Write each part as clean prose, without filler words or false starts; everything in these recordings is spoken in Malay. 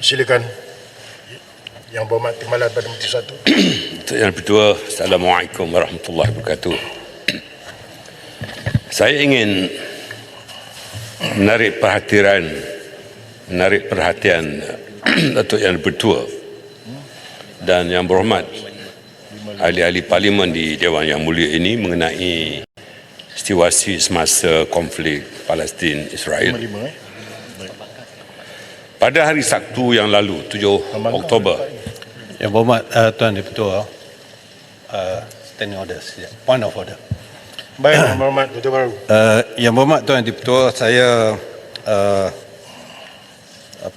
Silakan Yang Berhormat Timbalan Perdana Menteri Satu. Untuk Yang Kedua, Assalamualaikum warahmatullahi wabarakatuh. Saya ingin menarik perhatian Datuk Yang Bertua dan Yang Berhormat ahli-ahli parlimen di Dewan Yang Mulia ini mengenai situasi semasa konflik Palestin-Israel. Pada hari Sabtu yang lalu, 7 Oktober. Yang Berhormat Tuan Dipertua, standing order, point of order. Baik, Yang Berhormat Ketua Baru. Yang Berhormat Tuan Dipertua, saya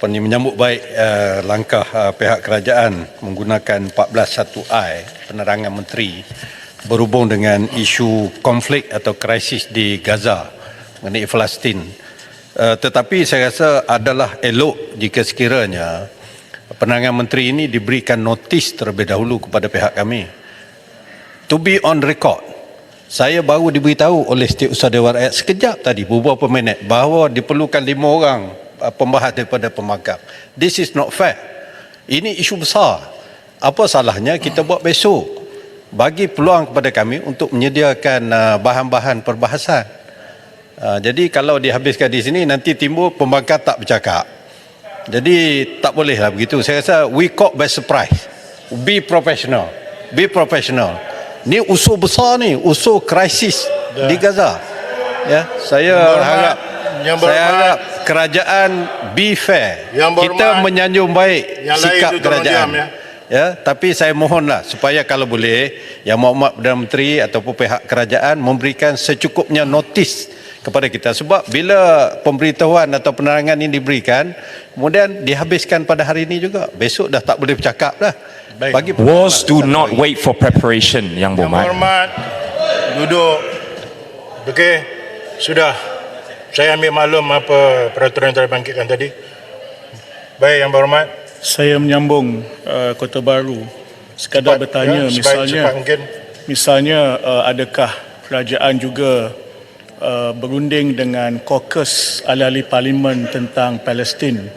menyambut baik langkah pihak kerajaan menggunakan 14(1)I penerangan menteri berhubung dengan isu konflik atau krisis di Gaza mengenai Palestin. Tetapi saya rasa adalah elok jika sekiranya penerangan menteri ini diberikan notis terlebih dahulu kepada pihak kami. To be on record, saya baru diberitahu oleh Setiausaha Dewan Rakyat sekejap tadi, beberapa minit, bahawa diperlukan 5 orang pembahas daripada pemagam. This is not fair. Ini isu besar. Apa salahnya kita buat besok? Bagi peluang kepada kami untuk menyediakan bahan-bahan perbahasan. Jadi kalau dihabiskan di sini, nanti timbul pembangkang tak bercakap. Jadi tak bolehlah begitu. Saya rasa we caught by surprise. Be professional. Be professional. Ni usul besar ni, usul krisis di Gaza. Ya, saya harap kerajaan be fair. Kita menyanjung baik sikap kerajaan. Ya, tapi saya mohonlah supaya kalau boleh Yang Berhormat Perdana Menteri ataupun pihak kerajaan memberikan secukupnya notis kepada kita, sebab bila pemberitahuan atau penerangan ini diberikan kemudian dihabiskan pada hari ini juga, besok dah tak boleh bercakap dah. Bagi Wars do not wait for preparation, Yang Berhormat. Yang Berhormat duduk. Okey, sudah. Saya ambil maklum apa peraturan yang telah dibangkitkan tadi. Baik, Yang Berhormat. Saya menyambung Kota Baru, sekadar bertanya, misalnya adakah kerajaan juga berunding dengan kaukus ahli-ahli parlimen tentang Palestin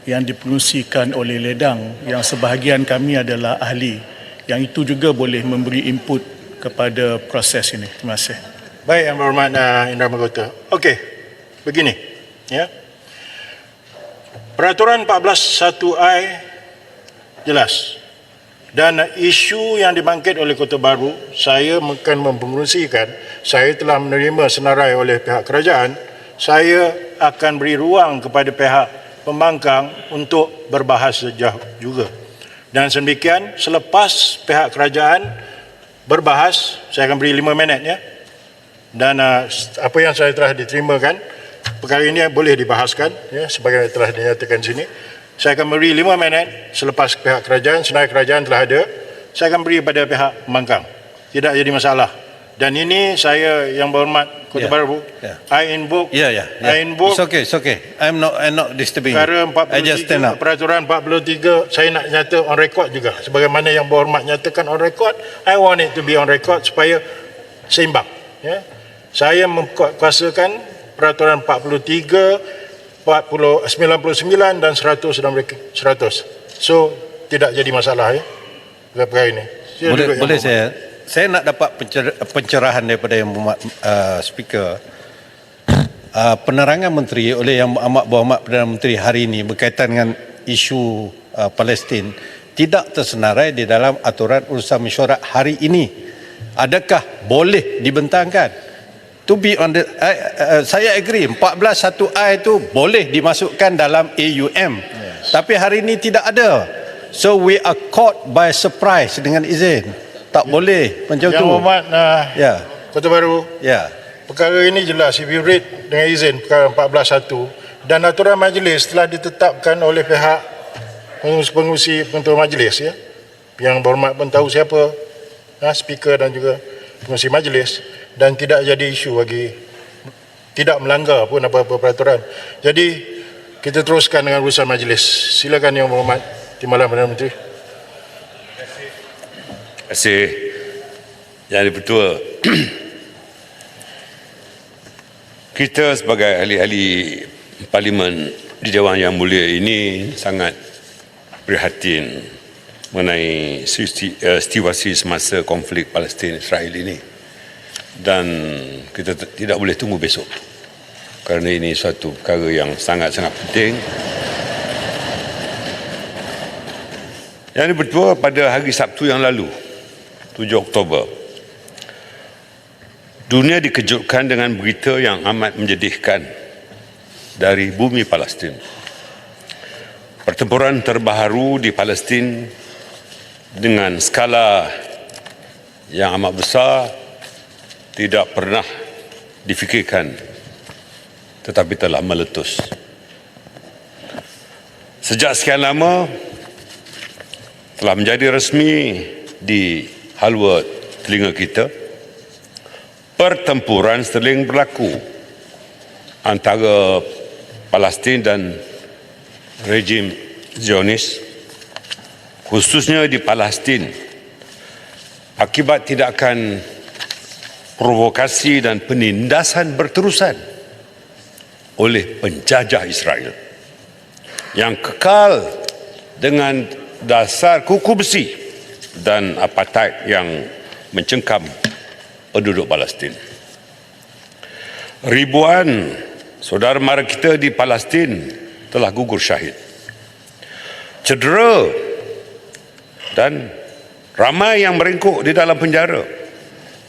yang dipengerusikan oleh Ledang, yang sebahagian kami adalah ahli, yang itu juga boleh memberi input kepada proses ini. Terima kasih. Baik, Yang Berhormat Indra Mahkota. Okey, begini, ya. Peraturan 14(1)I jelas. Dan isu yang dibangkit oleh Kota Baru, saya akan mempengerusikan, saya telah menerima senarai oleh pihak kerajaan, saya akan beri ruang kepada pihak pembangkang untuk berbahas sejauh juga. Dan sedemikian, selepas pihak kerajaan berbahas, saya akan beri 5 minit, ya. Dan apa yang saya telah diterimakan, perkara ini boleh dibahaskan, ya, sebagaimana telah dinyatakan sini. Saya akan beri 5 minit selepas pihak kerajaan, senarai kerajaan telah ada, saya akan beri pada pihak pembangkang. Tidak jadi masalah. Dan ini saya, Yang Berhormat Kota Baru, I invoke. I invoke. It's okay. I'm not disturbing. Perkara 43, peraturan 43, saya nak nyata on record juga. Sebagaimana Yang Berhormat nyatakan on record, I want it to be on record supaya seimbang. Ya. Saya mengkuasakan peraturan 43, 99 dan 100 dan 100. So tidak jadi masalah, ya, perkara ini. Boleh saya nak dapat pencerahan daripada Yang Berhormat Speaker. Penerangan menteri oleh Yang Amat Berhormat Perdana Menteri hari ini berkaitan dengan isu Palestin tidak tersenarai di dalam aturan urusan mesyuarat hari ini. Adakah boleh dibentangkan? To be on the, saya agree 14(1)I itu boleh dimasukkan dalam AUM, tapi hari ini tidak ada. So we are caught by surprise dengan izin. Tak boleh macam tu. Yang Berhormat Kota Baru, perkara ini jelas, if you read dengan izin perkara 14(1), dan aturan majlis telah ditetapkan oleh pihak pengurusi penentu majlis, ya. Yang Berhormat pun tahu siapa speaker dan juga pengurusi majlis, dan tidak jadi isu bagi, tidak melanggar pun apa-apa peraturan. Jadi kita teruskan dengan urusan majlis. Silakan Yang Berhormat Timbalan Perdana Menteri. Terima kasih Yang Dipertua. Kita sebagai ahli-ahli parlimen di Dewan Yang Mulia ini sangat prihatin mengenai situasi semasa konflik Palestin-Israel ini, dan kita tidak boleh tunggu besok kerana ini suatu perkara yang sangat-sangat penting. Yang ini betul, pada hari Sabtu yang lalu, 7 Oktober, dunia dikejutkan dengan berita yang amat menyedihkan dari bumi Palestin. Pertempuran terbaharu di Palestin dengan skala yang amat besar tidak pernah difikirkan, tetapi telah meletus. Sejak sekian lama telah menjadi resmi di halua telinga kita, pertempuran sering berlaku antara Palestin dan rejim Zionis, khususnya di Palestin, akibat tindakan provokasi dan penindasan berterusan oleh penjajah Israel yang kekal dengan dasar kuku besi dan apartheid yang mencengkam penduduk Palestin. Ribuan saudara mara kita di Palestin telah gugur syahid, cedera, dan ramai yang meringkuk di dalam penjara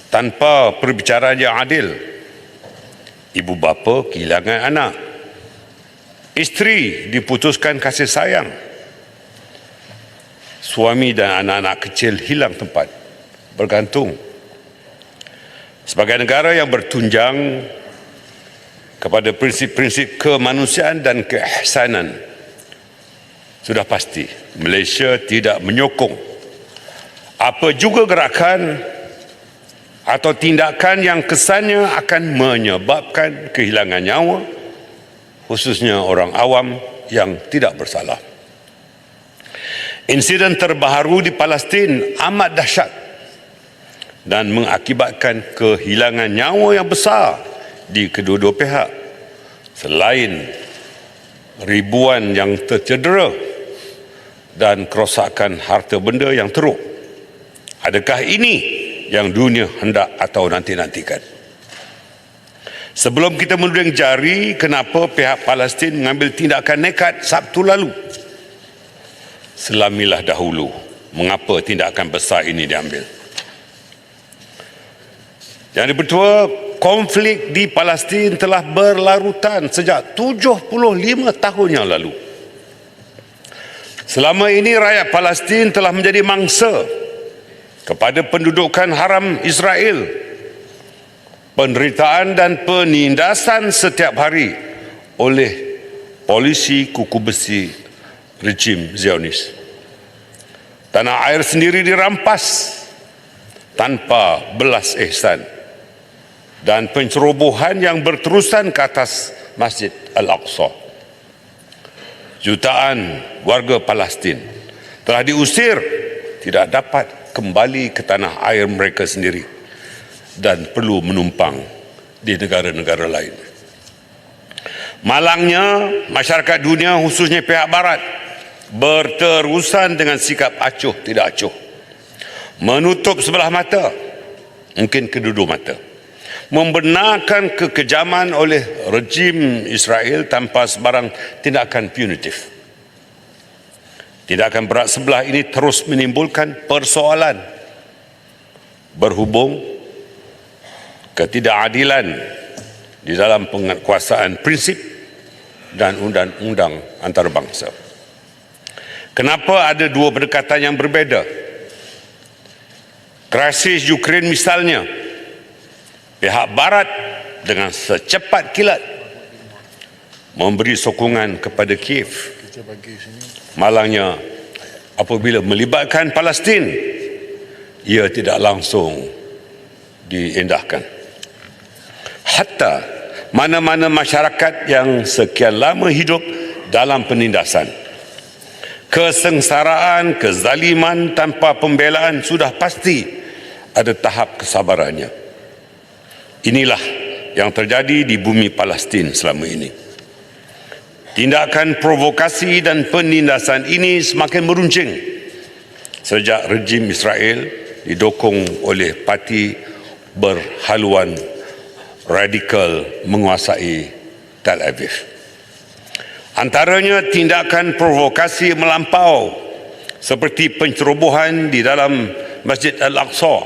tanpa perbicaraan yang adil. Ibu bapa kehilangan anak, isteri diputuskan kasih sayang, suami dan anak-anak kecil hilang tempat bergantung. Sebagai negara yang bertunjang kepada prinsip-prinsip kemanusiaan dan keihsanan, sudah pasti Malaysia tidak menyokong apa juga gerakan atau tindakan yang kesannya akan menyebabkan kehilangan nyawa, khususnya orang awam yang tidak bersalah. Insiden terbaharu di Palestin amat dahsyat dan mengakibatkan kehilangan nyawa yang besar di kedua-dua pihak, selain ribuan yang tercedera dan kerosakan harta benda yang teruk. Adakah ini yang dunia hendak atau nanti-nantikan? Sebelum kita menuding jari kenapa pihak Palestin mengambil tindakan nekat Sabtu lalu, selamilah dahulu mengapa tindakan besar ini diambil. Yang dipertua, konflik di Palestin telah berlarutan sejak 75 tahun yang lalu. Selama ini rakyat Palestin telah menjadi mangsa kepada pendudukan haram Israel, penderitaan dan penindasan setiap hari oleh polisi kuku besi rejim Zionis. Tanah air sendiri dirampas tanpa belas ihsan, dan pencerobohan yang berterusan ke atas Masjid Al-Aqsa. Jutaan warga Palestin telah diusir, tidak dapat kembali ke tanah air mereka sendiri dan perlu menumpang di negara-negara lain. Malangnya, masyarakat dunia khususnya pihak barat berterusan dengan sikap acuh tidak acuh, menutup sebelah mata, mungkin kedua-dua mata, membenarkan kekejaman oleh rejim Israel tanpa sebarang tindakan punitif. Tindakan berat sebelah ini terus menimbulkan persoalan berhubung ketidakadilan di dalam penguasaan prinsip dan undang-undang antarabangsa. Kenapa ada dua pendekatan yang berbeza? Krisis Ukraine misalnya, pihak barat dengan secepat kilat memberi sokongan kepada Kiev. Malangnya, apabila melibatkan Palestin, ia tidak langsung diindahkan. Hatta mana-mana masyarakat yang sekian lama hidup dalam penindasan, kesengsaraan, kezaliman tanpa pembelaan, sudah pasti ada tahap kesabarannya. Inilah yang terjadi di bumi Palestin selama ini. Tindakan provokasi dan penindasan ini semakin meruncing sejak rejim Israel didukung oleh parti berhaluan radikal menguasai Tel Aviv. Antaranya tindakan provokasi melampau seperti pencerobohan di dalam Masjid Al-Aqsa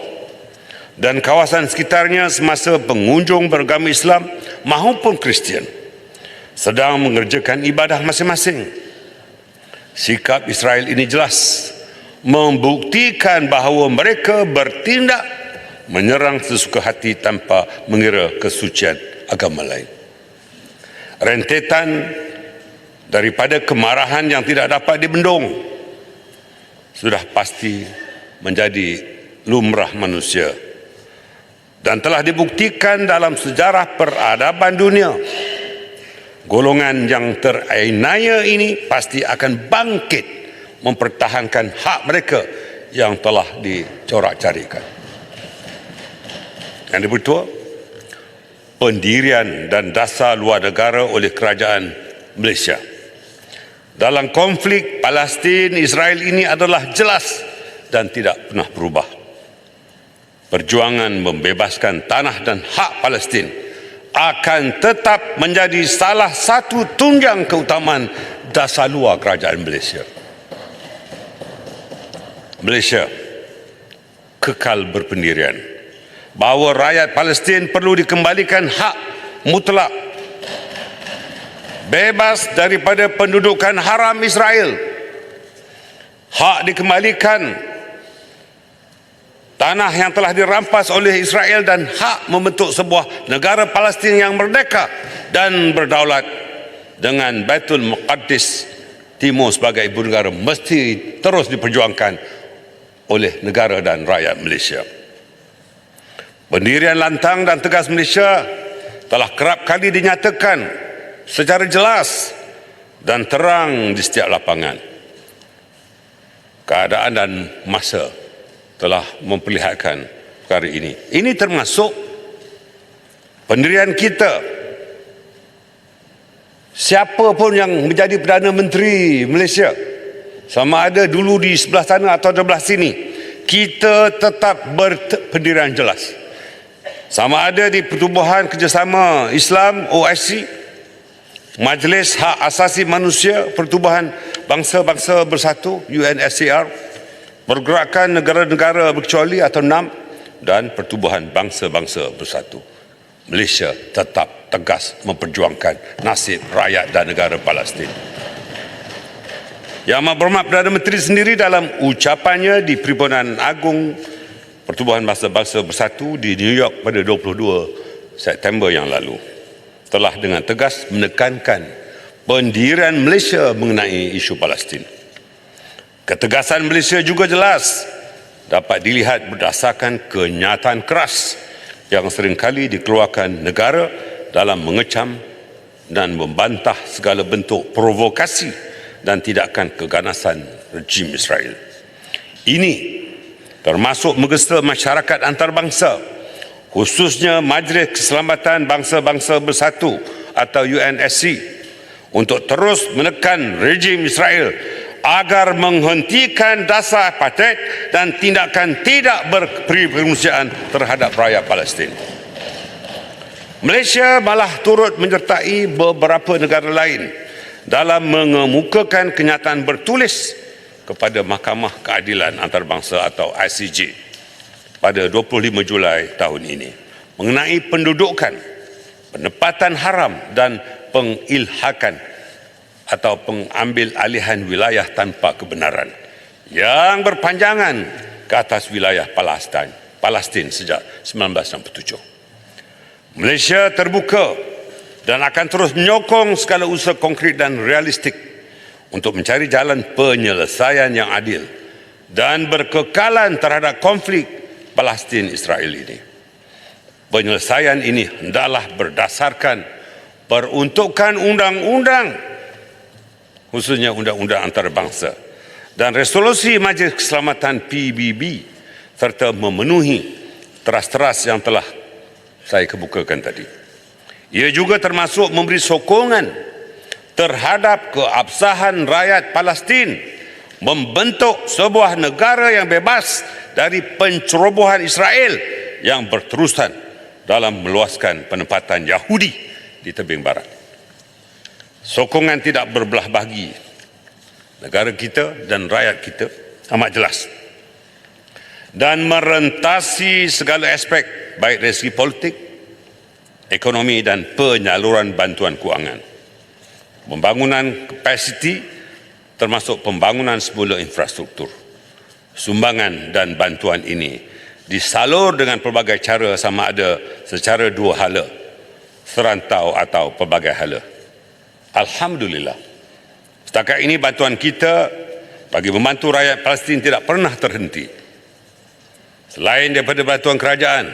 dan kawasan sekitarnya semasa pengunjung beragama Islam maupun Kristian sedang mengerjakan ibadah masing-masing. Sikap Israel ini jelas membuktikan bahawa mereka bertindak menyerang sesuka hati tanpa mengira kesucian agama lain. Rentetan daripada kemarahan yang tidak dapat dibendung sudah pasti menjadi lumrah manusia dan telah dibuktikan dalam sejarah peradaban dunia. Golongan yang teraniaya ini pasti akan bangkit mempertahankan hak mereka yang telah dicorak-carikan. Yang kedua, pendirian dan dasar luar negara oleh kerajaan Malaysia. Dalam konflik Palestin-Israel ini adalah jelas dan tidak pernah berubah. Perjuangan membebaskan tanah dan hak Palestin akan tetap menjadi salah satu tunjang keutamaan dasar luar kerajaan Malaysia. Malaysia kekal berpendirian bahawa rakyat Palestin perlu dikembalikan hak mutlak bebas daripada pendudukan haram Israel, hak dikembalikan tanah yang telah dirampas oleh Israel dan hak membentuk sebuah negara Palestin yang merdeka dan berdaulat dengan Baitul Maqdis Timur sebagai ibu negara mesti terus diperjuangkan oleh negara dan rakyat Malaysia. Pendirian lantang dan tegas Malaysia telah kerap kali dinyatakan secara jelas dan terang di setiap lapangan. Keadaan dan masa telah memperlihatkan perkara ini. Ini termasuk pendirian kita. Siapa pun yang menjadi Perdana Menteri Malaysia, sama ada dulu di sebelah sana atau di sebelah sini, kita tetap berpendirian jelas. Sama ada di Pertubuhan Kerjasama Islam OIC, Majlis Hak Asasi Manusia Pertubuhan Bangsa-Bangsa Bersatu UNSCR, Pergerakan Negara-Negara Berkecuali atau NAM, dan Pertubuhan Bangsa-Bangsa Bersatu. Malaysia tetap tegas memperjuangkan nasib rakyat dan negara Palestin. Yang Amat Berhormat Perdana Menteri sendiri dalam ucapannya di Perhimpunan Agung Pertubuhan Bangsa-Bangsa Bersatu di New York pada 22 September yang lalu telah dengan tegas menekankan pendirian Malaysia mengenai isu Palestin. Ketegasan Malaysia juga jelas dapat dilihat berdasarkan kenyataan keras yang seringkali dikeluarkan negara dalam mengecam dan membantah segala bentuk provokasi dan tindakan keganasan rejim Israel. Ini termasuk menggesa masyarakat antarabangsa, khususnya Majlis Keselamatan Bangsa-Bangsa Bersatu atau UNSC, untuk terus menekan rejim Israel agar menghentikan dasar apartheid dan tindakan tidak berperi kemanusiaan terhadap rakyat Palestin. Malaysia malah turut menyertai beberapa negara lain dalam mengemukakan kenyataan bertulis kepada Mahkamah Keadilan Antarabangsa atau ICJ pada 25 Julai tahun ini mengenai pendudukan, penempatan haram dan pengilhakan atau pengambil alihan wilayah tanpa kebenaran yang berpanjangan ke atas wilayah Palestin sejak 1967. Malaysia terbuka dan akan terus menyokong segala usaha konkret dan realistik untuk mencari jalan penyelesaian yang adil dan berkekalan terhadap konflik Palestin-Israel ini. Penyelesaian ini hendaklah berdasarkan peruntukan undang-undang, khususnya undang-undang antarabangsa dan resolusi Majlis Keselamatan PBB, serta memenuhi teras-teras yang telah saya kemukakan tadi. Ia juga termasuk memberi sokongan terhadap keabsahan rakyat Palestin membentuk sebuah negara yang bebas dari pencerobohan Israel yang berterusan dalam meluaskan penempatan Yahudi di tebing barat. Sokongan tidak berbelah bagi negara kita dan rakyat kita amat jelas dan merentasi segala aspek baik dari segi politik, ekonomi dan penyaluran bantuan kewangan. Pembangunan kapasiti termasuk pembangunan semula infrastruktur. Sumbangan dan bantuan ini disalur dengan pelbagai cara sama ada secara dua hala, serantau atau pelbagai hala. Alhamdulillah, setakat ini bantuan kita bagi membantu rakyat Palestin tidak pernah terhenti. Selain daripada bantuan kerajaan,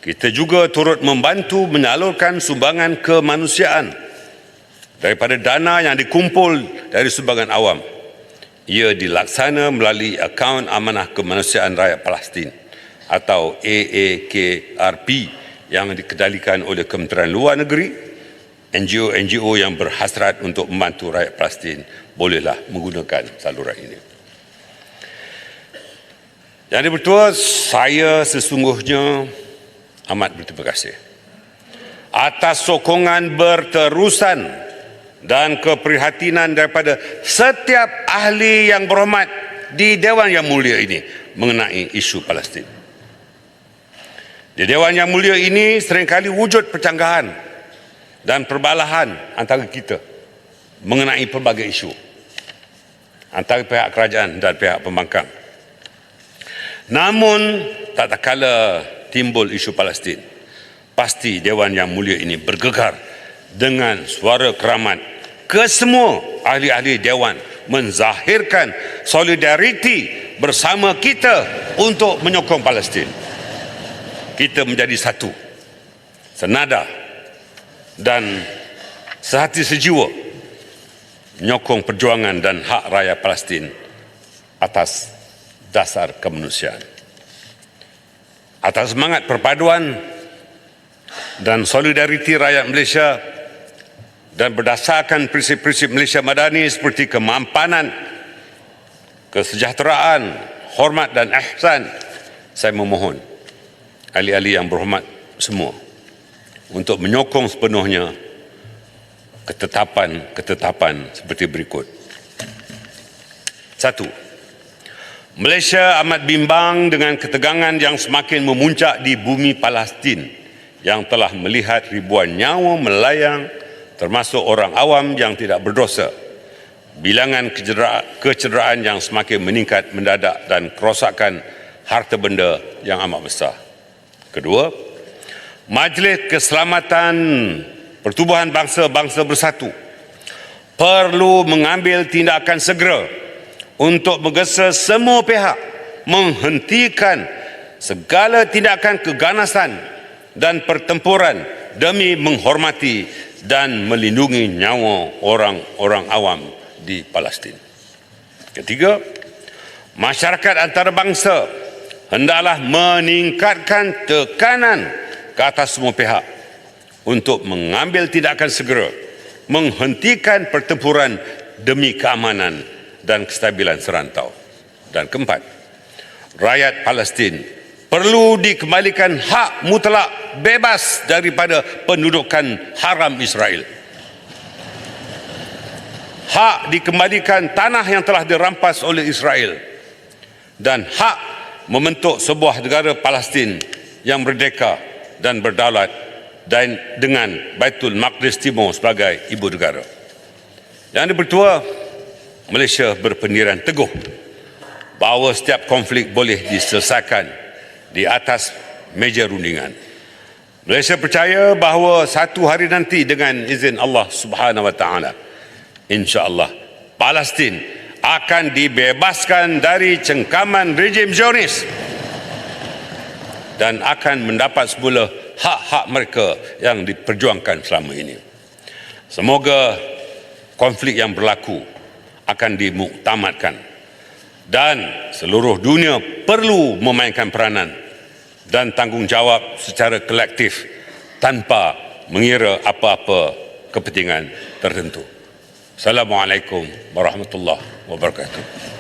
kita juga turut membantu menyalurkan sumbangan kemanusiaan daripada dana yang dikumpul dari sumbangan awam. Ia dilaksana melalui akaun amanah kemanusiaan rakyat Palestin atau AAKRP yang dikendalikan oleh Kementerian Luar Negeri. NGO-NGO yang berhasrat untuk membantu rakyat Palestin bolehlah menggunakan saluran ini. Yang bertua, saya sesungguhnya amat berterima kasih atas sokongan berterusan dan keprihatinan daripada setiap ahli yang berhormat di Dewan Yang Mulia ini mengenai isu Palestin. Di Dewan Yang Mulia ini seringkali wujud percanggahan dan perbalahan antara kita mengenai pelbagai isu antara pihak kerajaan dan pihak pembangkang. Namun tak kala timbul isu Palestin, pasti Dewan Yang Mulia ini bergegar dengan suara keramat. Kesemua ahli-ahli Dewan menzahirkan solidariti bersama kita untuk menyokong Palestin. Kita menjadi satu, senada dan sehati sejiwa menyokong perjuangan dan hak rakyat Palestin atas dasar kemanusiaan. Atas semangat perpaduan dan solidariti rakyat Malaysia dan berdasarkan prinsip-prinsip Malaysia Madani seperti kemampanan, kesejahteraan, hormat dan ihsan, saya memohon ahli-ahli yang berhormat semua untuk menyokong sepenuhnya ketetapan seperti berikut. 1. Malaysia amat bimbang dengan ketegangan yang semakin memuncak di bumi Palestin yang telah melihat ribuan nyawa melayang termasuk orang awam yang tidak berdosa, bilangan kecederaan yang semakin meningkat mendadak dan kerosakan harta benda yang amat besar. Kedua, Majlis Keselamatan Pertubuhan Bangsa-Bangsa Bersatu perlu mengambil tindakan segera untuk menggesa semua pihak menghentikan segala tindakan keganasan dan pertempuran demi menghormati dan melindungi nyawa orang-orang awam di Palestin. Ketiga, masyarakat antarabangsa hendaklah meningkatkan tekanan ke atas semua pihak untuk mengambil tindakan segera menghentikan pertempuran demi keamanan dan kestabilan serantau. Dan keempat, rakyat Palestin perlu dikembalikan hak mutlak bebas daripada pendudukan haram Israel. Hak dikembalikan tanah yang telah dirampas oleh Israel dan hak membentuk sebuah negara Palestin yang merdeka dan berdaulat dan dengan Baitul Maqdis Timur sebagai ibu negara. Yang dipertua, Malaysia berpendirian teguh bahawa setiap konflik boleh diselesaikan di atas meja rundingan. Malaysia percaya bahawa satu hari nanti dengan izin Allah Subhanahu Wa Taala, insya-Allah Palestin akan dibebaskan dari cengkaman rejim Zionis dan akan mendapat semula hak-hak mereka yang diperjuangkan selama ini. Semoga konflik yang berlaku akan dimuktamadkan dan seluruh dunia perlu memainkan peranan dan tanggungjawab secara kolektif tanpa mengira apa-apa kepentingan tertentu. Assalamualaikum warahmatullahi wabarakatuh.